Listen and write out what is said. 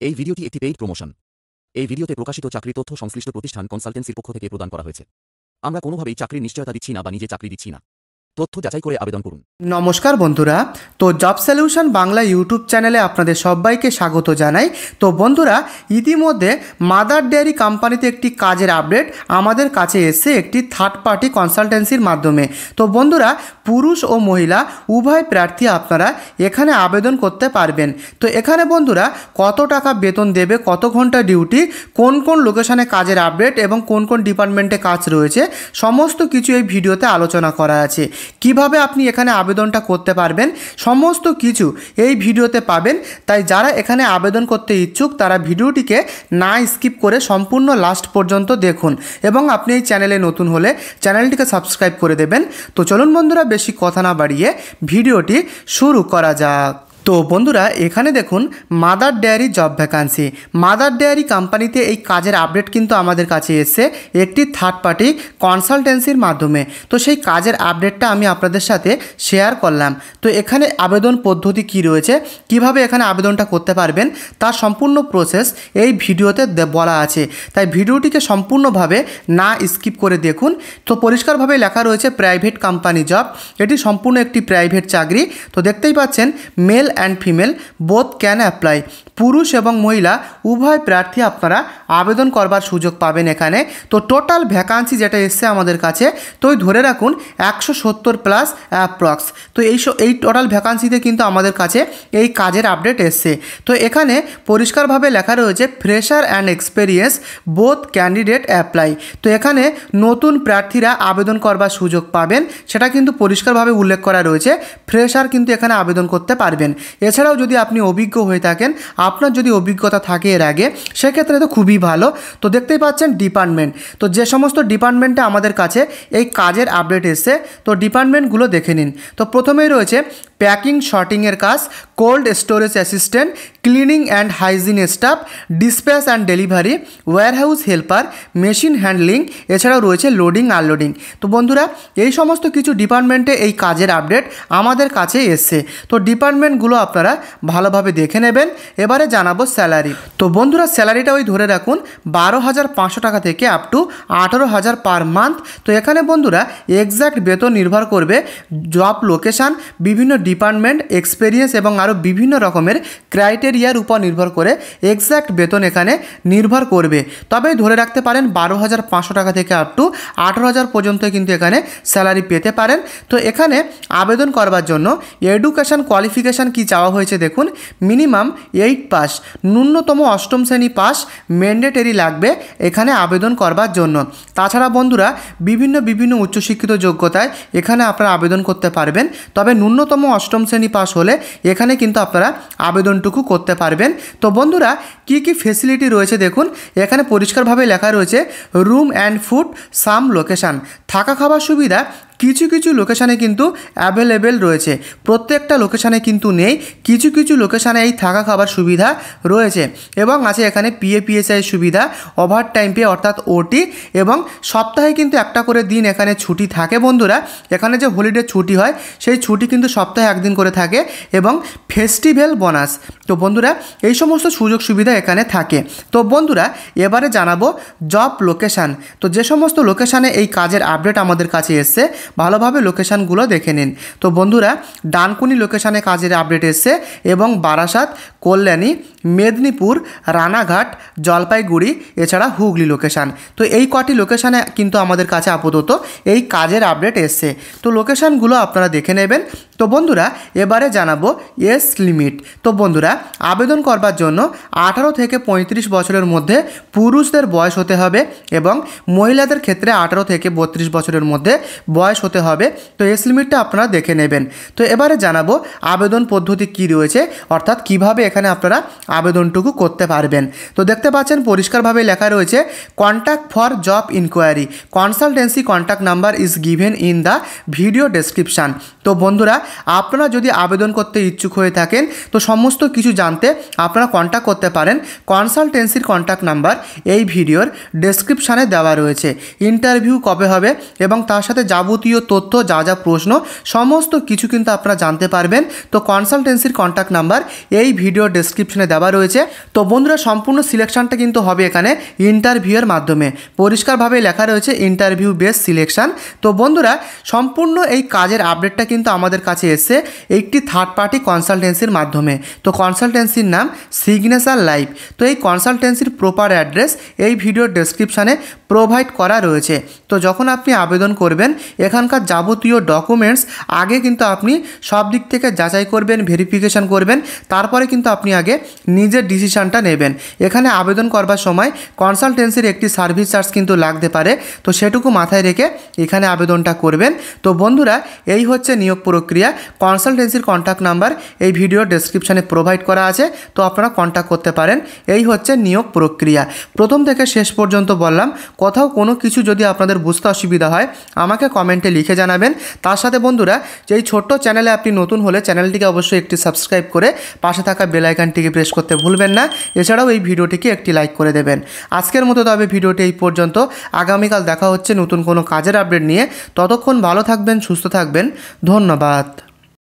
এই ভিডিওটি একটি পেইড প্রমোশন। এই ভিডিওতে প্রকাশিত চাকরি তথ্য সংশ্লিষ্ট প্রতিষ্ঠান কনসালটেন্সির পক্ষ থেকে প্রদান করা হয়েছে। আমরা কোনোভাবেই চাকরির নিশ্চয়তা দিচ্ছি না বা নিজে চাকরি দিচ্ছি না। তথ্য যাচাই করে আবেদন করুন। নমস্কার বন্ধুরা, তো জব সলিউশন বাংলা ইউটিউব চ্যানেলে আপনাদের সবাইকে স্বাগত জানাই। তো বন্ধুরা, ইতিমধ্যে মাদার ডেয়ারি কোম্পানিতে একটি কাজের আপডেট আমাদের কাছে এসেছে একটি থার্ড পার্টি কনসালটেন্সির মাধ্যমে। তো বন্ধুরা, পুরুষ ও মহিলা উভয় প্রার্থী আপনারা এখানে আবেদন করতে পারবেন। তো এখানে বন্ধুরা কত টাকা বেতন দেবে, কত ঘন্টা ডিউটি, কোন কোন লোকেশনে কাজের আপডেট এবং কোন কোন ডিপার্টমেন্টে কাজ রয়েছে, সমস্ত কিছু এই ভিডিওতে আলোচনা করা আছে। কিভাবে আপনি এখানে আবেদনটা করতে পারবেন সমস্ত কিছু এই ভিডিওতে পাবেন। তাই যারা এখানে আবেদন করতে ইচ্ছুক তারা ভিডিওটিকে না স্কিপ করে সম্পূর্ণ লাস্ট পর্যন্ত দেখুন এবং আপনি এই চ্যানেলে নতুন হলে চ্যানেলটিকে সাবস্ক্রাইব করে দেবেন। তো চলুন বন্ধুরা, বেশি কথা না বাড়িয়ে ভিডিওটি শুরু করা যাক। তো বন্ধুরা, এখানে দেখুন mother dairy job vacancy. Mother dairy কোম্পানিতে এই কাজের আপডেট কিন্তু আমাদের কাছে এসেছে একটি থার্ড পার্টি কনসালটেন্সির মাধ্যমে। তো সেই কাজের আপডেটটা আমি আপনাদের সাথে শেয়ার করলাম। তো এখানে আবেদন পদ্ধতি কি রয়েছে, কিভাবে এখানে আবেদনটা করতে পারবেন তার সম্পূর্ণ প্রসেস এই ভিডিওতে বলা আছে। তাই ভিডিওটিকে সম্পূর্ণভাবে না স্কিপ করে দেখুন। তো পরিষ্কারভাবে লেখা রয়েছে প্রাইভেট কোম্পানি জব। এটি সম্পূর্ণ একটি প্রাইভেট চাকরি। তো দেখতেই পাচ্ছেন male and female both can apply. পুরুষ এবং মহিলা উভয় প্রার্থী আপনারা আবেদন করবার সুযোগ পাবেন এখানে। তো টোটাল ভ্যাকান্সি যেটা এসছে আমাদের কাছে, তো ধরে রাখুন 170 প্লাস অ্যাপ্রক্স। তো এই টোটাল ভ্যাকান্সিতে কিন্তু আমাদের কাছে এই কাজের আপডেট এসছে। তো এখানে পরিষ্কারভাবে লেখা রয়েছে fresher and experience both candidate apply. তো এখানে নতুন প্রার্থীরা আবেদন করবার সুযোগ পাবেন, সেটা কিন্তু পরিষ্কারভাবে উল্লেখ করা রয়েছে। ফ্রেশার কিন্তু এখানে আবেদন করতে পারবেন। এছাড়াও যদি আপনি অভিজ্ঞ হয়ে থাকেন, আপনার যদি অভিজ্ঞতা থাকে এর আগে, সেক্ষেত্রে তো খুবই ভালো। তো দেখতেই পাচ্ছেন ডিপার্টমেন্ট, তো যে সমস্ত ডিপার্টমেন্টে আমাদের কাছে এই কাজের আপডেট এসছে, তো ডিপার্টমেন্টগুলো দেখে নিন। তো প্রথমেই রয়েছে প্যাকিং শর্টিংয়ের কাজ, cold storage assistant, cleaning and hygiene staff, dispatch and delivery, warehouse helper, machine handling, এছাড়াও রয়েছে লোডিং আনলোডিং। তো বন্ধুরা, এই সমস্ত কিছু ডিপার্টমেন্টে এই কাজের আপডেট আমাদের কাছে এসছে। তো ডিপার্টমেন্টগুলো আপনারা ভালোভাবে দেখে নেবেন। এবারে জানাবো স্যালারি। তো বন্ধুরা, স্যালারিটা ওই ধরে রাখুন 12,500 টাকা থেকে আপ টু 18,000 পার মান্থ। তো এখানে বন্ধুরা এক্স্যাক্ট বেতন নির্ভর করবে জব লোকেশান, বিভিন্ন ডিপার্টমেন্ট, এক্সপেরিয়েন্স এবং আরও বিভিন্ন রকমের ক্রাইটেরিয়ার উপর নির্ভর করে এক্স্যাক্ট বেতন এখানে নির্ভর করবে। তবে ধরে রাখতে পারেন 12,500 টাকা থেকে আপ টু 18,000 পর্যন্ত কিন্তু এখানে স্যালারি পেতে পারেন। তো এখানে আবেদন করবার জন্য এডুকেশান কোয়ালিফিকেশান কি চাওয়া হয়েছে দেখুন। মিনিমাম 8 পাস, ন্যূনতম 8ম শ্রেণী পাস ম্যান্ডেটরি লাগবে এখানে আবেদন করবার জন্য। তাছাড়া বন্ধুরা বিভিন্ন উচ্চশিক্ষিত যোগ্যতায় এখানে আপনারা আবেদন করতে পারবেন। তবে ন্যূনতম 8ম শ্রেণী পাস হলে এখানে কিন্তু আপনারা আবেদনটুকু করতে পারবেন। তো বন্ধুরা, কি কি ফেসিলিটি রয়েছে দেখুন। এখানে পরিষ্কারভাবে লেখা রয়েছে room and food some location. থাকা খাবার সুবিধা কিছু কিছু লোকেশানে কিন্তু অ্যাভেলেবেল রয়েছে, প্রত্যেকটা লোকেশানে কিন্তু নেই। কিছু কিছু লোকেশানে এই থাকা খাবার সুবিধা রয়েছে এবং আছে এখানে পিএফআই সুবিধা, ওভার টাইম পে অর্থাৎ ওটি, এবং সপ্তাহে কিন্তু একটা করে দিন এখানে ছুটি থাকে। বন্ধুরা, এখানে যে হলিডে ছুটি হয় সেই ছুটি কিন্তু সপ্তাহে একদিন করে থাকে এবং ফেস্টিভ্যাল বোনাস। তো বন্ধুরা, এই সমস্ত সুযোগ সুবিধা এখানে থাকে। তো বন্ধুরা, এবারে জানাবো জব লোকেশান। তো যে সমস্ত লোকেশানে এই কাজের আপডেট আমাদের কাছে এসছে, ভালোভাবে লোকেশানগুলো দেখে নিন। তো বন্ধুরা, ডানকুনি লোকেশানে কাজের আপডেট এসছে এবং বারাসাত, কল্যাণী, মেদিনীপুর, রানাঘাট, জলপাইগুড়ি, এছাড়া হুগলি লোকেশান। তো এই কটি লোকেশানে কিন্তু আমাদের কাছে আপাতত এই কাজের আপডেট এসছে। তো লোকেশানগুলো আপনারা দেখে নেবেন। তো বন্ধুরা, এবারে জানাবো এজ লিমিট। তো বন্ধুরা, আবেদন করবার জন্য 18 থেকে 35 বছরের মধ্যে পুরুষদের বয়স হতে হবে এবং মহিলাদের ক্ষেত্রে 18 থেকে 32 বছরের মধ্যে বয়স হতে হবে। তো এজ লিমিটটা আপনারা দেখে নেবেন। তো এবারে জানাবো আবেদন পদ্ধতি কি রয়েছে, অর্থাৎ কিভাবে এখানে আপনারা আবেদনটুকু করতে পারবেন। তো দেখতে পাচ্ছেন পরিষ্কারভাবে লেখা রয়েছে contact for job enquiry, consultancy contact number is given in the video description. তো বন্ধুরা, আপনারা যদি আবেদন করতে ইচ্ছুক হয়ে থাকেন, তো সমস্ত কিছু জানতে আপনারা কন্ট্যাক্ট করতে পারেন। কনসালটেন্সির কন্ট্যাক্ট নাম্বার এই ভিডিওর ডেসক্রিপশানে দেওয়া রয়েছে। ইন্টারভিউ কবে হবে এবং তার সাথে যাবতীয় যাবতীয় তথ্য, যা যা প্রশ্ন, সমস্ত কিছু কিন্তু আপনারা জানতে পারবেন। তো কনসালটেন্সির কন্ট্যাক্ট নাম্বার এই ভিডিও ডেসক্রিপশনে দেওয়া রয়েছে। তো বন্ধুরা, সম্পূর্ণ সিলেকশনটা কিন্তু হবে এখানে ইন্টারভিউয়ের মাধ্যমে, পরিষ্কারভাবে লেখা রয়েছে ইন্টারভিউ বেস সিলেকশন। তো বন্ধুরা, সম্পূর্ণ এই কাজের আপডেটটা কিন্তু আমাদের কাছে এসে একটি থার্ড পার্টি কনসালটেন্সির মাধ্যমে। তো কনসালটেন্সির নাম সিগনেচার লাইফ। তো এই কনসালটেন্সির প্রপার অ্যাড্রেস এই ভিডিও ডেসক্রিপশানে প্রোভাইড করা রয়েছে। তো যখন আপনি আবেদন করবেন, এখানকার যাবতীয় ডকুমেন্টস আগে কিন্তু আপনি সব দিক থেকে যাচাই করবেন, ভেরিফিকেশান করবেন, তারপরে কিন্তু আপনি আগে নিজের ডিসিশানটা নেবেন। এখানে আবেদন করবার সময় কনসালটেন্সির একটি সার্ভিস চার্জ কিন্তু লাগতে পারে, তো সেটুকু মাথায় রেখে এখানে আবেদনটা করবেন। তো বন্ধুরা, এই হচ্ছে নিয়োগ প্রক্রিয়া। কনসালটেন্সির কন্ট্যাক্ট নাম্বার এই ভিডিও ডেসক্রিপশানে প্রোভাইড করা আছে, তো আপনারা কন্ট্যাক্ট করতে পারেন। এই হচ্ছে নিয়োগ প্রক্রিয়া। প্রথম থেকে শেষ পর্যন্ত বললাম। কোথাও কোনো কিছু যদি আপনাদের বুঝতে অসুবিধা হয়, আমাকে কমেন্টে লিখে জানাবেন। তার সাথে বন্ধুরা, যেই ছোট্ট চ্যানেলে আপনি নতুন হলে চ্যানেলটিকে অবশ্যই একটি সাবস্ক্রাইব করে পাশে থাকা বেল আইকনটিকে প্রেস করতে ভুলবেন না। এছাড়াও এই ভিডিওটিকে একটি লাইক করে দেবেন। আজকের মতো তবে ভিডিওটি এই পর্যন্ত। আগামীকাল দেখা হচ্ছে নতুন কোনো কাজের আপডেট নিয়ে। ততক্ষণ ভালো থাকবেন, সুস্থ থাকবেন। ধন্যবাদ।